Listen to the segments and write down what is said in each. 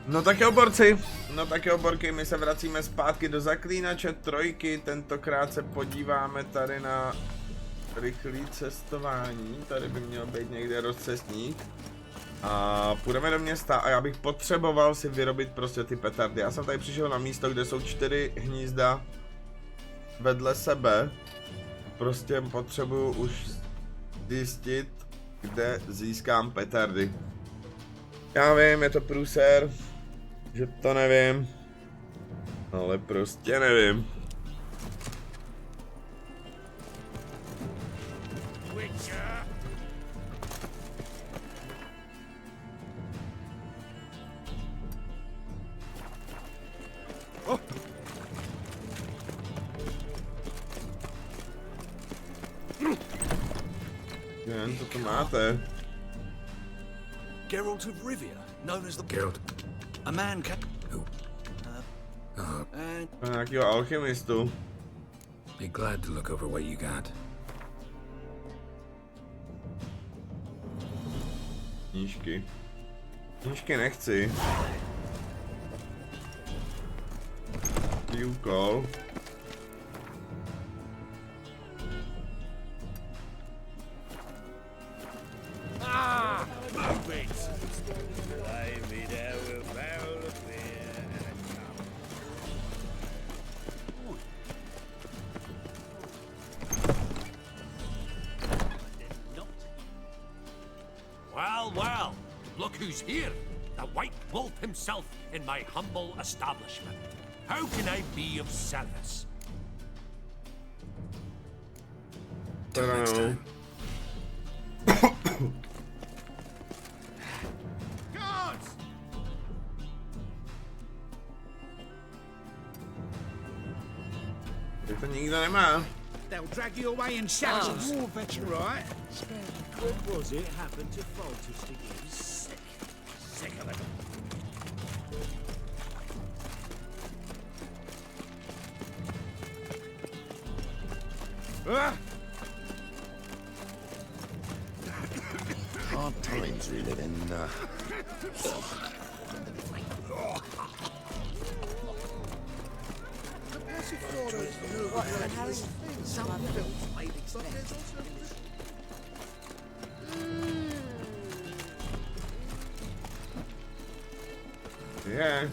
No tak jo, borci, no tak jo, borky, my se vracíme zpátky do Zaklínače trojky, tentokrát se podíváme tady na rychlý cestování, tady by měl být někde rozcestník. A půjdeme do města a já bych potřeboval si vyrobit prostě ty petardy. Já jsem tady přišel na místo, kde jsou 4 hnízda vedle sebe. Prostě potřebuju už zjistit, kde získám petardy. Já vím, je to průser, že to nevím, ale prostě nevím. Jen, co to máte? Geralt of Rivia, known as the Geralt. A man can... Who? Nějakýho alchemistu. Be glad to look over what you got. Knížky. Knížky nechci. Úkol. Well, look who's here. The White Wolf himself in my humble establishment. How can I be of service? Till next time. Guards! To nikdo nemá. They'll drag you away in shackles. War veteran, right? What was it happened to Folters to you? Sick of it. Hard times we live in. Yeah.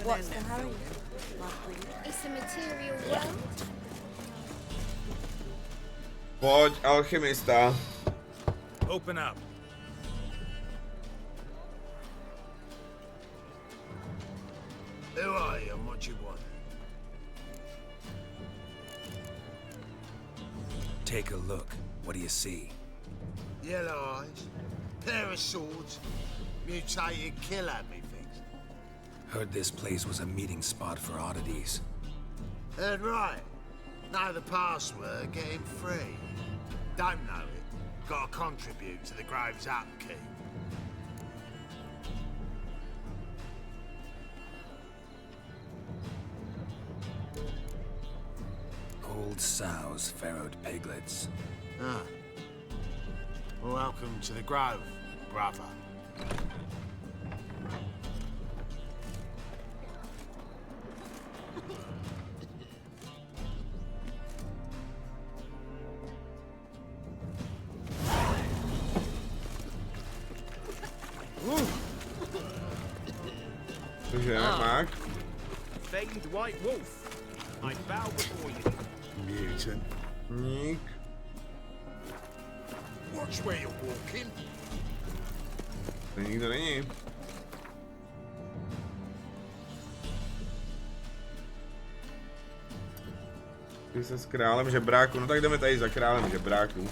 What's the hurry? It's a material world. Pojď, alchemista. Open up. Who are you and what you want? Take a look. What do you see? Yellow eyes, pair of swords, mutated killer, methinks. Heard this place was a meeting spot for oddities. Heard right. Know the password, get him free. Don't know it. Gotta contribute to the Grove's upkeep. Old sows, farrowed piglets. Ah. Welcome to the Grove, brother. Takže Mark. Famed White Wolf. I bow before you. Mutant. Ník. Watch where you're walking. To nikdo není. Ty se s králem žebráku, no tak jdeme tady za králem žebráku.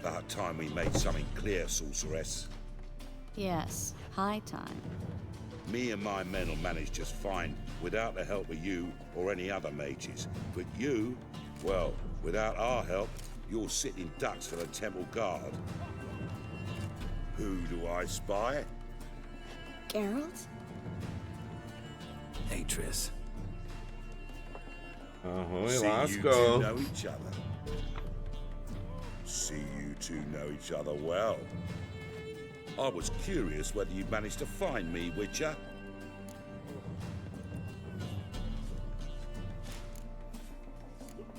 About time we made something clear, sorceress. Yes, high time. Me and my men will manage just fine without the help of you or any other mages. But you, well, without our help, you're sitting ducks for the temple guard. Who do I spy? Geralt? Triss. Ahoj, See you lásko. two know each other. See you two know each other well. I was curious whether you'd managed to find me, Witcher.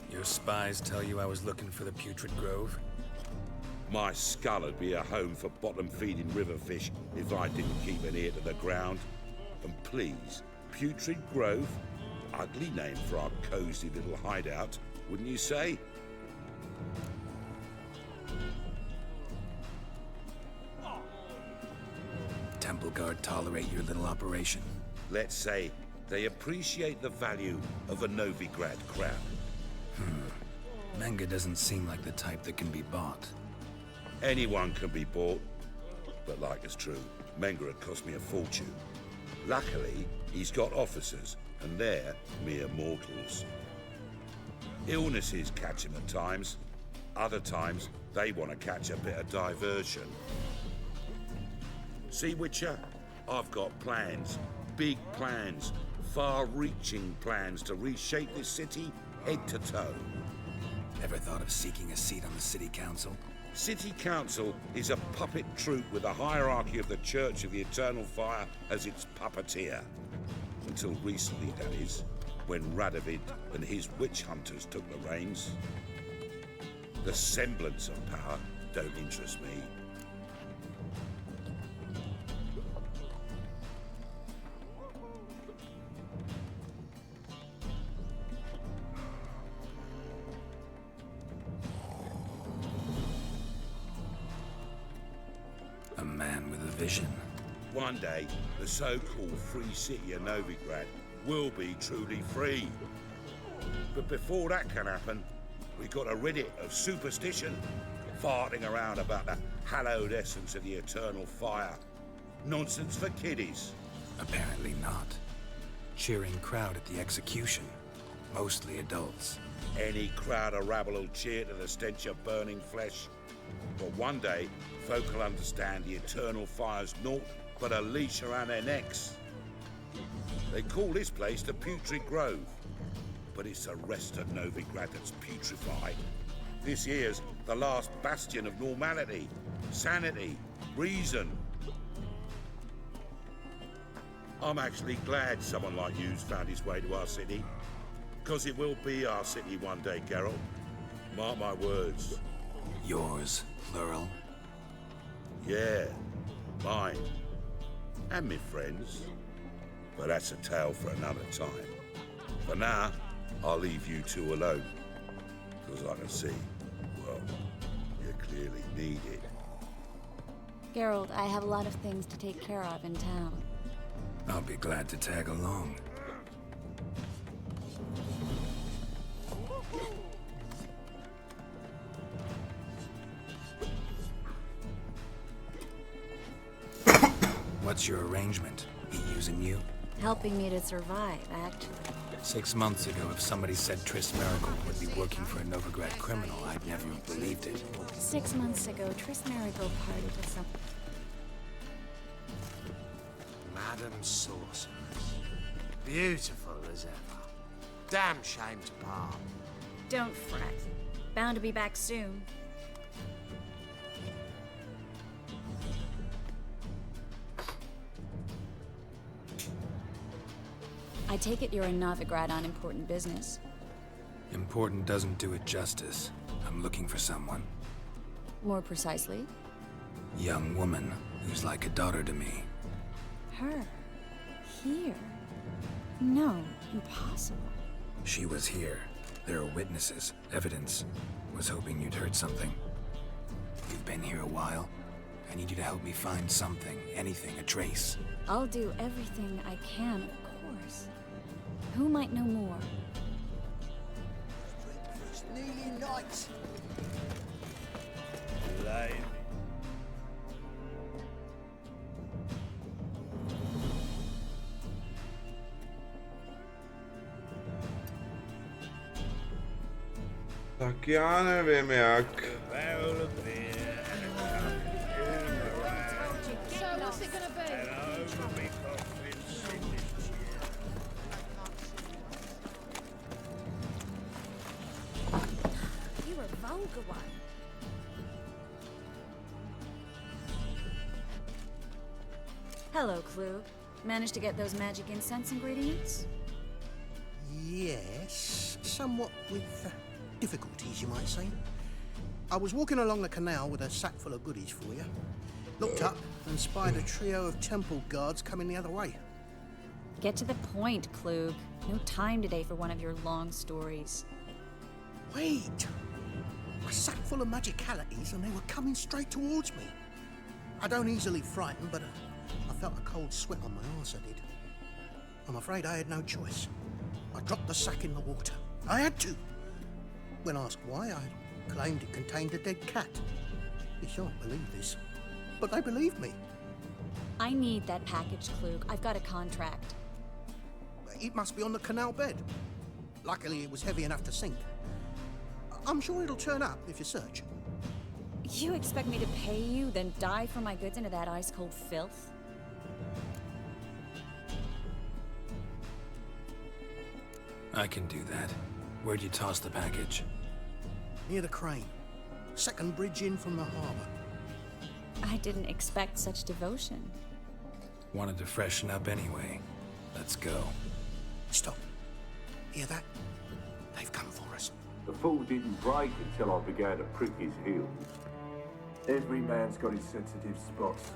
Your spies tell you I was looking for the Putrid Grove? My skull would be a home for bottom-feeding river fish if I didn't keep an ear to the ground. And please, Putrid Grove? Ugly name for our cozy little hideout, wouldn't you say? Temple Guard tolerate your little operation? Let's say they appreciate the value of a Novigrad crown. Menga doesn't seem like the type that can be bought. Anyone can be bought, but like it's true, Menga had cost me a fortune. Luckily, he's got officers, and they're mere mortals. Illnesses catch him at times. Other times, they want to catch a bit of diversion. See, Witcher, I've got plans. Big plans. Far-reaching plans to reshape this city head to toe. Ever thought of seeking a seat on the city council? City Council is a puppet troupe with a hierarchy of the Church of the Eternal Fire as its puppeteer. Until recently, that is, when Radovid and his witch hunters took the reins. The semblance of power don't interest me. A man with a vision. One day, the so-called free city of Novigrad will be truly free. But before that can happen, we've got to rid it of superstition, farting around about the hallowed essence of the eternal fire. Nonsense for kiddies. Apparently not. Cheering crowd at the execution. Mostly adults. Any crowd of rabble will cheer to the stench of burning flesh. But one day, folk will understand the eternal fire's naught but a leash around their necks. They call this place the Putrid Grove, but it's the rest of Novigrad that's putrefied. This here's the last bastion of normality, sanity, reason. I'm actually glad someone like you's found his way to our city, because it will be our city one day, Geralt. Mark my words. Yours, plural. Yeah, mine. And me friends. But that's a tale for another time. For now, I'll leave you two alone. Because I can see, well, you clearly need it. Geralt, I have a lot of things to take care of in town. I'll be glad to tag along. What's your arrangement? He using you? Helping me to survive, actually. 6 months ago, if somebody said Triss Marigold would be working for a Novigrad criminal, I'd never have believed it. 6 months ago, Triss Marigold parted with some... Madam Sorceress. Beautiful as ever. Damn shame to part. Don't fret. Bound to be back soon. I take it you're in Novigrad on important business. Important doesn't do it justice. I'm looking for someone. More precisely? Young woman who's like a daughter to me. Her. Here. No, impossible. She was here. There are witnesses, evidence. Was hoping you'd heard something. You've been here a while. I need you to help me find something, anything, a trace. I'll do everything I can, of course. Who might know more? It's nearly night. Tak já nevím jak. talk a while. Hello, Klug. Managed to get those magic incense ingredients? Yes, somewhat with difficulties, you might say. I was walking along the canal with a sack full of goodies for you. Looked up and spied a trio of temple guards coming the other way. Get to the point, Klug. No time today for one of your long stories. Wait! A sack full of magicalities and they were coming straight towards me. I don't easily frighten, but I felt a cold sweat on my arse, I did. I'm afraid I had no choice. I dropped the sack in the water. I had to. When asked why, I claimed it contained a dead cat. You shan't believe this, but they believed me. I need that package, Klug. I've got a contract. It must be on the canal bed. Luckily, it was heavy enough to sink. I'm sure it'll turn up if you search. You expect me to pay you, then dive for my goods into that ice-cold filth? I can do that. Where'd you toss the package? Near the crane. Second bridge in from the harbour. I didn't expect such devotion. Wanted to freshen up anyway. Let's go. Stop. Hear that? They've come for us. The fall didn't break until I began to prick his heels. Every man's got his sensitive spots.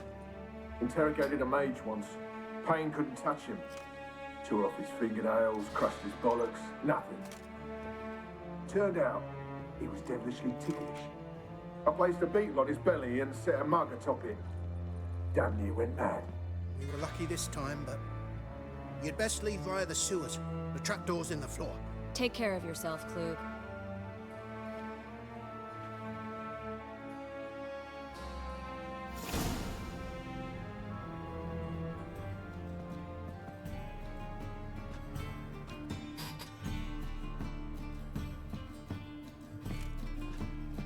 Interrogated a mage once. Pain couldn't touch him. Tore off his fingernails, crushed his bollocks, nothing. Turned out, he was devilishly ticklish. I placed a beetle on his belly and set a mug atop it. Damn near went mad. We were lucky this time, but you'd best leave via the sewers. The trapdoor's in the floor. Take care of yourself, Klug.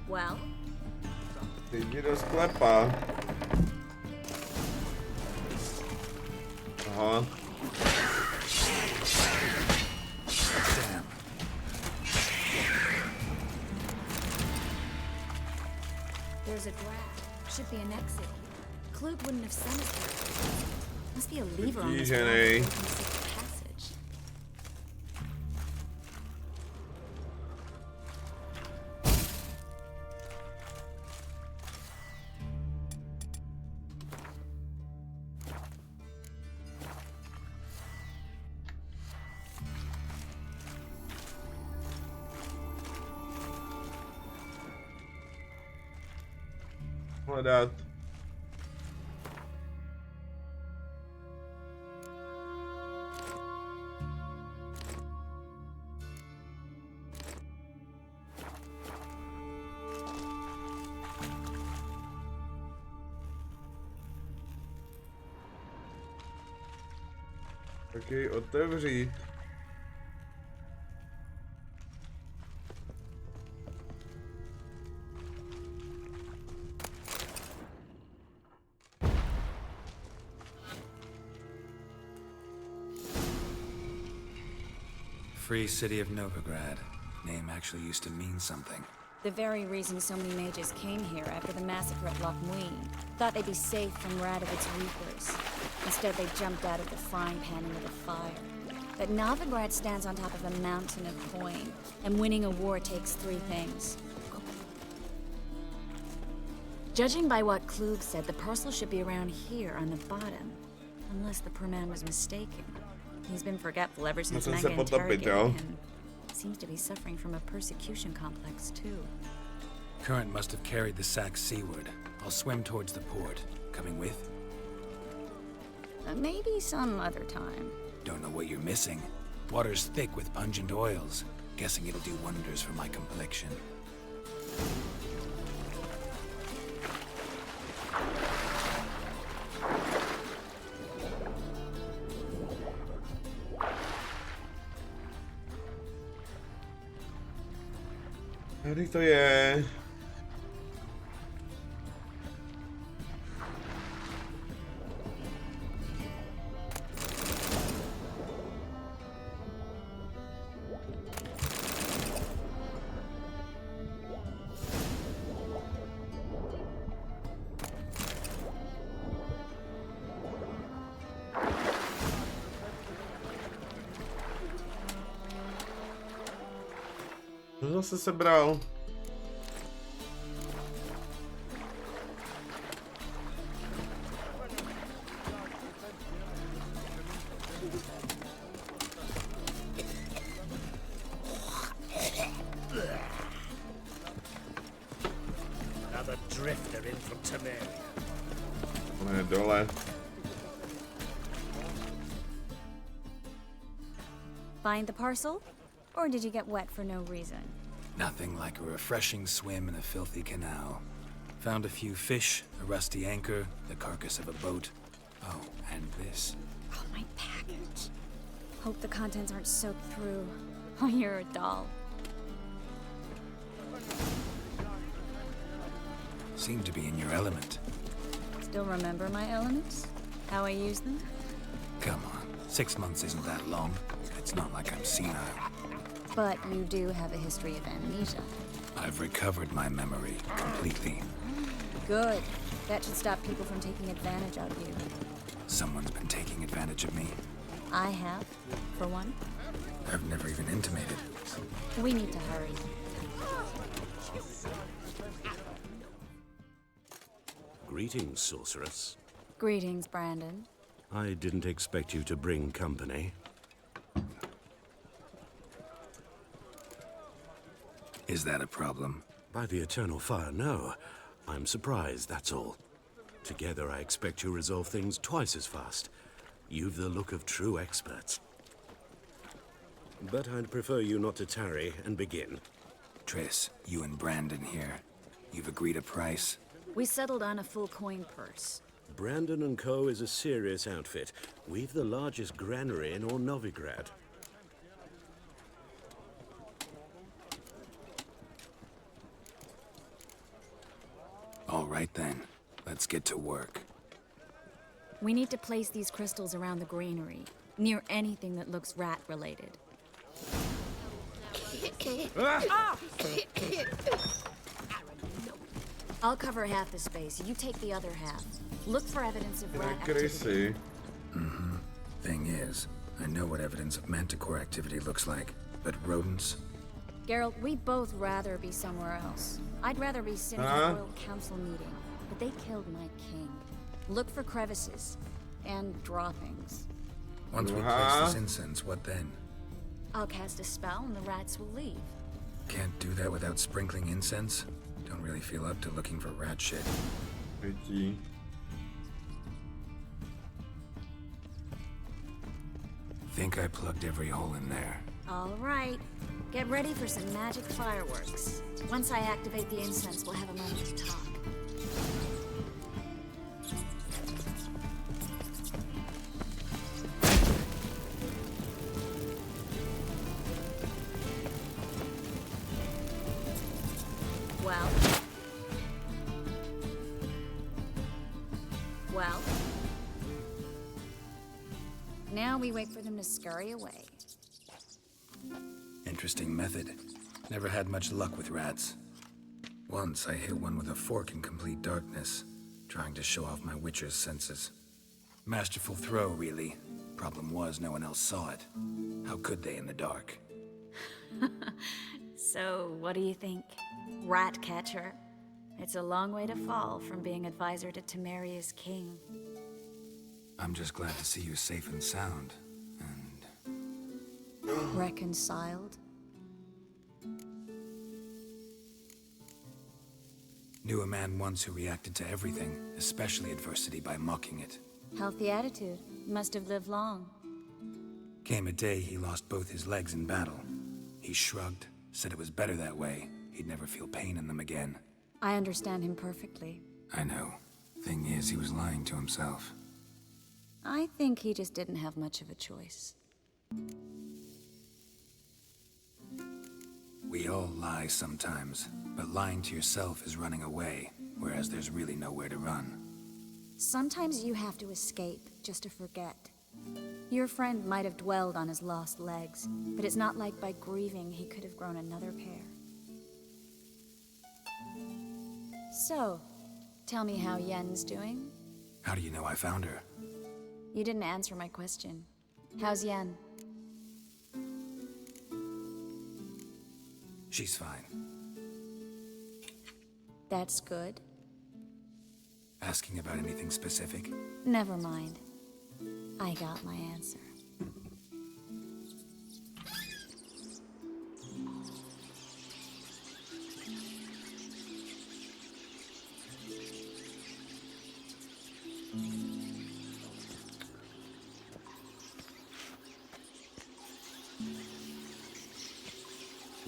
Well? Jdi do sklepa. Aha. Damn. There's a draft. Should be an exit. Klug wouldn't have sent us there. Must be a lever on this wall that Vytížený. opens the passage. Hledat. Tak jej otevřít. Free city of Novigrad. Name actually used to mean something. The very reason so many mages came here after the massacre at Loch Muin. Thought they'd be safe from Radovic's reapers. Instead, they jumped out of the frying pan into the fire. But Novigrad stands on top of a mountain of coin, and winning a war takes three things. Judging by what Klug said, the parcel should be around here on the bottom. Unless the poor man was mistaken. He's been forgetful ever since Musím se Manga potopit, interrogated jo? him. Seems to be suffering from a persecution complex, too. Current must have carried the sack seaward. I'll swim towards the port. Coming with? Maybe some other time. Don't know what you're missing. Water's thick with pungent oils. Guessing it'll do wonders for my complexion. Tady to je. Zase sebral. Another drifter in from Temeria. Ne, dole. Find the parcel? Or did you get wet for no reason? Nothing like a refreshing swim in a filthy canal. Found a few fish, a rusty anchor, the carcass of a boat. Oh, and this. Oh, my package. Hope the contents aren't soaked through. Oh, you're a doll. Seem to be in your element. Still remember my elements? How I use them? Come on, 6 months isn't that long. It's not like I'm senile. But you do have a history of amnesia. I've recovered my memory completely. Good. That should stop people from taking advantage of you. Someone's been taking advantage of me. I have, for one. I've never even intimated. We need to hurry. Greetings, sorceress. Greetings, Brandon. I didn't expect you to bring company. Is that a problem? By the eternal fire, no. I'm surprised, that's all. Together, I expect you resolve things twice as fast. You've the look of true experts. But I'd prefer you not to tarry and begin. Triss, you and Brandon here. You've agreed a price? We settled on a full coin purse. Brandon & Co. is a serious outfit. We've the largest granary in all Novigrad. All right then, let's get to work. We need to place these crystals around the granary, near anything that looks rat-related. I'll cover half the space, you take the other half. Look for evidence of rat activity. Krysy. Thing is, I know what evidence of manticore activity looks like, but rodents? Geralt, we'd both rather be somewhere else. I'd rather be sitting at a Royal Council meeting, but they killed my king. Look for crevices and droppings. Once we place this incense, what then? I'll cast a spell and the rats will leave. Can't do that without sprinkling incense? Don't really feel up to looking for rat shit. Vidí. Think I plugged every hole in there. All right. Get ready for some magic fireworks. Once I activate the incense, we'll have a moment to talk. Well. Now we wait for them to scurry away. Interesting method. Never had much luck with rats. Once I hit one with a fork in complete darkness, trying to show off my witcher's senses. Masterful throw, really. Problem was, no one else saw it. How could they in the dark? So, what do you think? Rat catcher? It's a long way to fall from being advisor to Temeria's king. I'm just glad to see you safe and sound. And... Reconciled? Knew a man once who reacted to everything, especially adversity, by mocking it. Healthy attitude. Must have lived long. Came a day he lost both his legs in battle. He shrugged, said it was better that way. He'd never feel pain in them again. I understand him perfectly. I know. Thing is, he was lying to himself. I think he just didn't have much of a choice. We all lie sometimes, but lying to yourself is running away, whereas there's really nowhere to run. Sometimes you have to escape just to forget. Your friend might have dwelled on his lost legs, but it's not like by grieving he could have grown another pair. So, tell me how Yen's doing? How do you know I found her? You didn't answer my question. How's Yen? She's fine. That's good. Asking about anything specific? Never mind. I got my answer.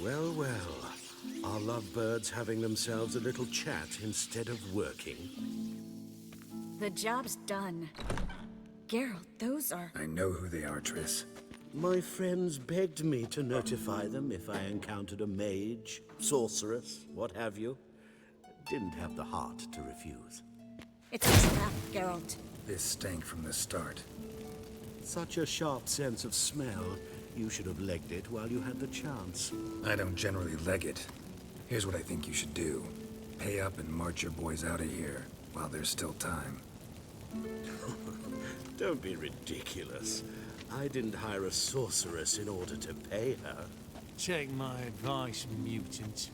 Well, well. Are lovebirds having themselves a little chat instead of working? The job's done. Geralt, those are... I know who they are, Triss. My friends begged me to notify them if I encountered a mage, sorceress, what have you. Didn't have the heart to refuse. It's a trap, Geralt. This stank from the start. Such a sharp sense of smell. You should have legged it while you had the chance. I don't generally leg it. Here's what I think you should do. Pay up and march your boys out of here while there's still time. Don't be ridiculous. I didn't hire a sorceress in order to pay her. Take my advice, mutant.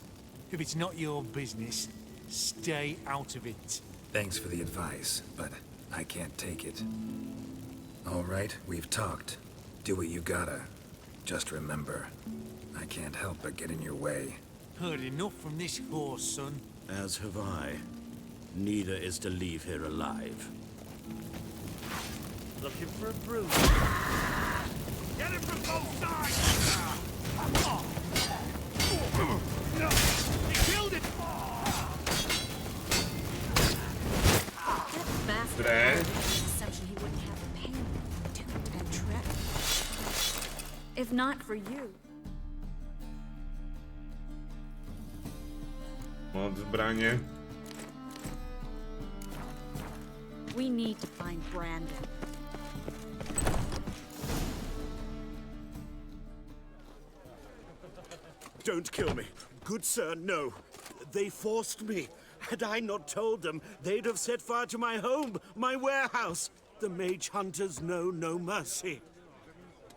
If it's not your business, stay out of it. Thanks for the advice, but I can't take it. All right, we've talked. Do what you gotta. Just remember, I can't help but get in your way. Heard enough from this horse, son. As have I. Neither is to leave here alive. Looking for a bruise. Get him from both sides! No! He killed it! That bastard had the assumption he wouldn't have the pain. Duped and trapped. If not for you. Moc zbraně. We need to find Brandon. Don't kill me. Good sir, no. They forced me. Had I not told them, they'd have set fire to my home, my warehouse. The mage hunters know no mercy.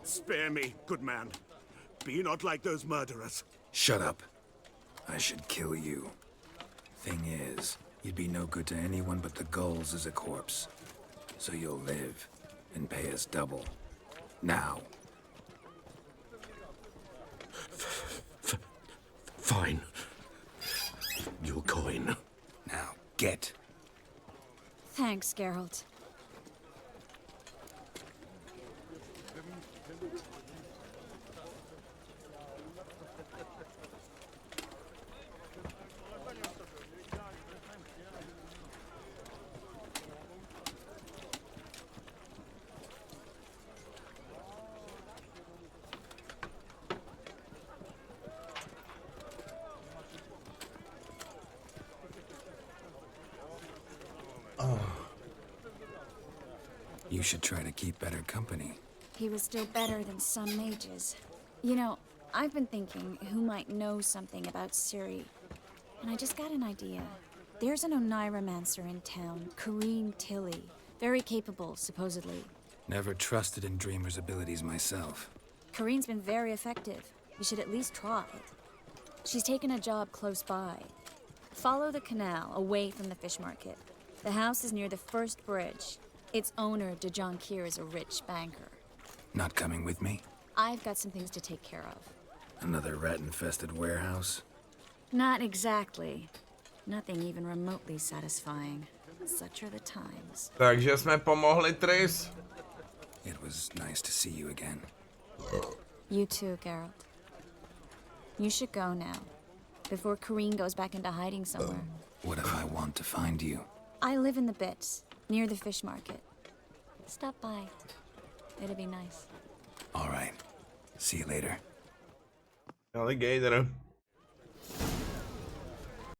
Spare me, good man. Be not like those murderers. Shut up. I should kill you. Thing is, you'd be no good to anyone but the gulls as a corpse. So you'll live and pay us double. Now. Fine. Your coin. Now, get. Thanks, Geralt. You should try to keep better company. He was still better than some mages. You know, I've been thinking who might know something about Ciri. And I just got an idea. There's an Oneiromancer in town, Kareen Tilly. Very capable, supposedly. Never trusted in Dreamer's abilities myself. Kareen's been very effective. You should at least try. She's taken a job close by. Follow the canal, away from the fish market. The house is near the first bridge. Its owner, Dejon Kier, is a rich banker. Not coming with me? I've got some things to take care of. Another rat-infested warehouse? Not exactly. Nothing even remotely satisfying. Such are the times. Takže jsme pomohli, Triss. It was nice to see you again. You too, Geralt. You should go now, before Kareen goes back into hiding somewhere. What if I want to find you? I live in the Bits, near the fish market. Stop by. It'll be nice. All right. See you later. Alligator.